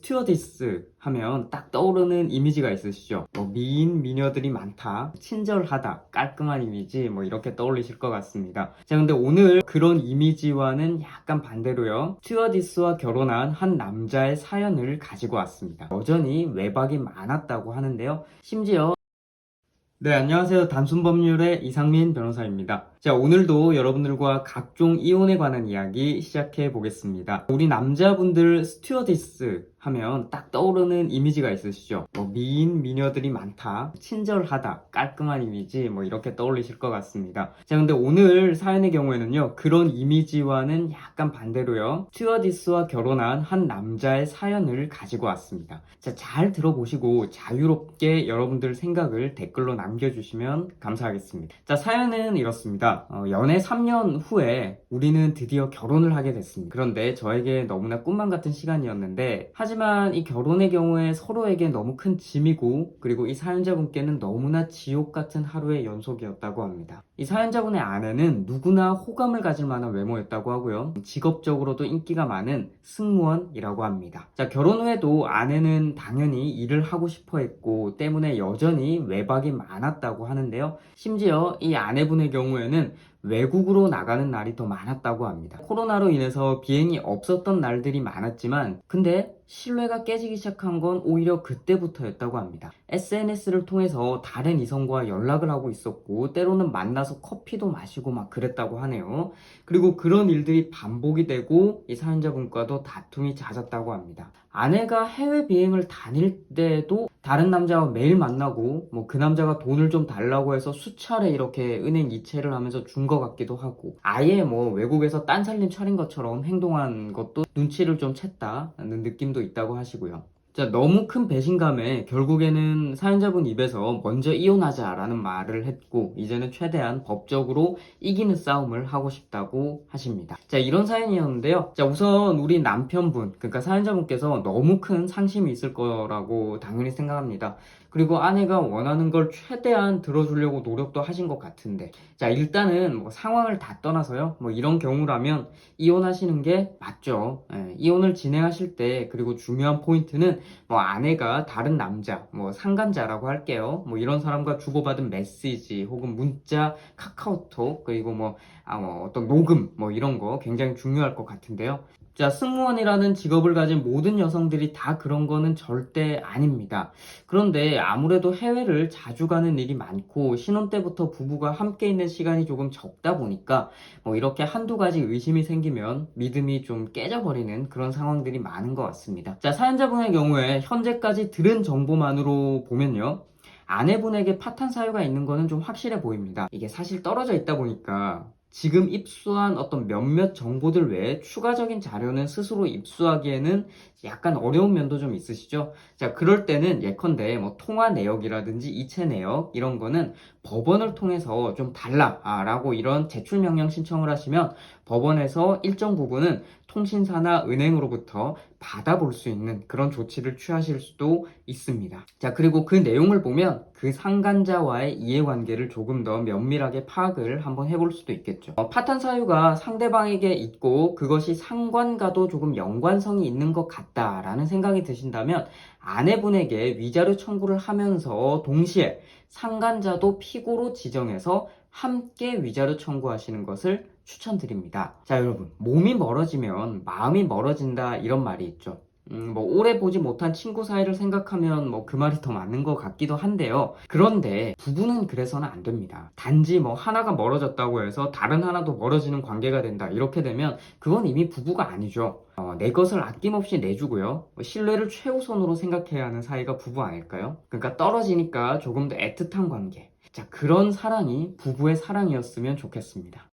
스튜어디스 하면 딱 떠오르는 이미지가 있으시죠? 뭐 미인, 미녀들이 많다, 친절하다, 깔끔한 이미지 뭐 이렇게 떠올리실 것 같습니다. 자, 근데 오늘 그런 이미지와는 약간 반대로요. 스튜어디스와 결혼한 한 남자의 사연을 가지고 왔습니다. 여전히 외박이 많았다고 하는데요. 심지어 네, 안녕하세요. 단순법률의 이상민 변호사입니다. 자, 오늘도 여러분들과 각종 이혼에 관한 이야기 시작해 보겠습니다. 우리 남자분들 스튜어디스 하면 딱 떠오르는 이미지가 있으시죠? 뭐 미인, 미녀들이 많다, 친절하다, 깔끔한 이미지 뭐 이렇게 떠올리실 것 같습니다. 자, 근데 오늘 사연의 경우에는요, 그런 이미지와는 약간 반대로요, 스튜어디스와 결혼한 한 남자의 사연을 가지고 왔습니다. 자, 잘 들어보시고 자유롭게 여러분들 생각을 댓글로 남겨주시면 감사하겠습니다. 자, 사연은 이렇습니다. 연애 3년 후에 우리는 드디어 결혼을 하게 됐습니다. 그런데 저에게 너무나 꿈만 같은 시간이었는데, 하지만 이 결혼의 경우에 서로에게 너무 큰 짐이고, 그리고 이 사연자분께는 너무나 지옥 같은 하루의 연속이었다고 합니다. 이 사연자분의 아내는 누구나 호감을 가질 만한 외모였다고 하고요. 직업적으로도 인기가 많은 승무원이라고 합니다. 자, 결혼 후에도 아내는 당연히 일을 하고 싶어 했고 때문에 여전히 외박이 많았다고 하는데요. 심지어 이 아내분의 경우에는 외국으로 나가는 날이 더 많았다고 합니다. 코로나로 인해서 비행이 없었던 날들이 많았지만 근데 신뢰가 깨지기 시작한 건 오히려 그때부터였다고 합니다. SNS를 통해서 다른 이성과 연락을 하고 있었고 때로는 만나서 커피도 마시고 막 그랬다고 하네요. 그리고 그런 일들이 반복이 되고 이 사연자분과도 다툼이 잦았다고 합니다. 아내가 해외 비행을 다닐 때도 다른 남자와 매일 만나고 뭐 그 남자가 돈을 좀 달라고 해서 수차례 이렇게 은행 이체를 하면서 준 것 같기도 하고 아예 뭐 외국에서 딴 살림 차린 것처럼 행동한 것도 눈치를 좀 챘다는 느낌도 있다고 하시고요. 자, 너무 큰 배신감에 결국에는 사연자분 입에서 먼저 이혼하자라는 말을 했고 이제는 최대한 법적으로 이기는 싸움을 하고 싶다고 하십니다. 자, 이런 사연이었는데요. 자, 우선 우리 남편분, 그러니까 사연자분께서 너무 큰 상심이 있을 거라고 당연히 생각합니다. 그리고 아내가 원하는 걸 최대한 들어주려고 노력도 하신 것 같은데, 자, 일단은 뭐 상황을 다 떠나서요, 뭐 이런 경우라면 이혼하시는 게 맞죠. 예, 이혼을 진행하실 때 그리고 중요한 포인트는 뭐 아내가 다른 남자, 뭐 상간자라고 할게요. 뭐 이런 사람과 주고받은 메시지 혹은 문자, 카카오톡 그리고 뭐 어떤 녹음 뭐 이런 거 굉장히 중요할 것 같은데요. 자, 승무원이라는 직업을 가진 모든 여성들이 다 그런 거는 절대 아닙니다. 그런데 아무래도 해외를 자주 가는 일이 많고 신혼 때부터 부부가 함께 있는 시간이 조금 적다 보니까 뭐 이렇게 한두 가지 의심이 생기면 믿음이 좀 깨져버리는 그런 상황들이 많은 것 같습니다. 자, 사연자분의 경우에 현재까지 들은 정보만으로 보면요. 아내분에게 파탄 사유가 있는 거는 좀 확실해 보입니다. 이게 사실 떨어져 있다 보니까 지금 입수한 어떤 몇몇 정보들 외에 추가적인 자료는 스스로 입수하기에는 약간 어려운 면도 좀 있으시죠? 자, 그럴 때는 예컨대 뭐 통화 내역이라든지 이체 내역 이런 거는 법원을 통해서 좀 달라라고 이런 제출 명령 신청을 하시면 법원에서 일정 부분은 통신사나 은행으로부터 받아볼 수 있는 그런 조치를 취하실 수도 있습니다. 자, 그리고 그 내용을 보면 그 상간자와의 이해관계를 조금 더 면밀하게 파악을 한번 해볼 수도 있겠죠. 파탄 사유가 상대방에게 있고 그것이 상관과도 조금 연관성이 있는 것 같다라는 생각이 드신다면 아내분에게 위자료 청구를 하면서 동시에 상간자도 피고로 지정해서 함께 위자료 청구하시는 것을 추천드립니다. 자, 여러분, 몸이 멀어지면 마음이 멀어진다 이런 말이 있죠. 뭐 오래 보지 못한 친구 사이를 생각하면 뭐 그 말이 더 맞는 것 같기도 한데요. 그런데 부부는 그래서는 안 됩니다. 단지 뭐 하나가 멀어졌다고 해서 다른 하나도 멀어지는 관계가 된다 이렇게 되면 그건 이미 부부가 아니죠. 내 것을 아낌없이 내주고요. 신뢰를 최우선으로 생각해야 하는 사이가 부부 아닐까요? 그러니까 떨어지니까 조금 더 애틋한 관계. 자, 그런 사랑이 부부의 사랑이었으면 좋겠습니다.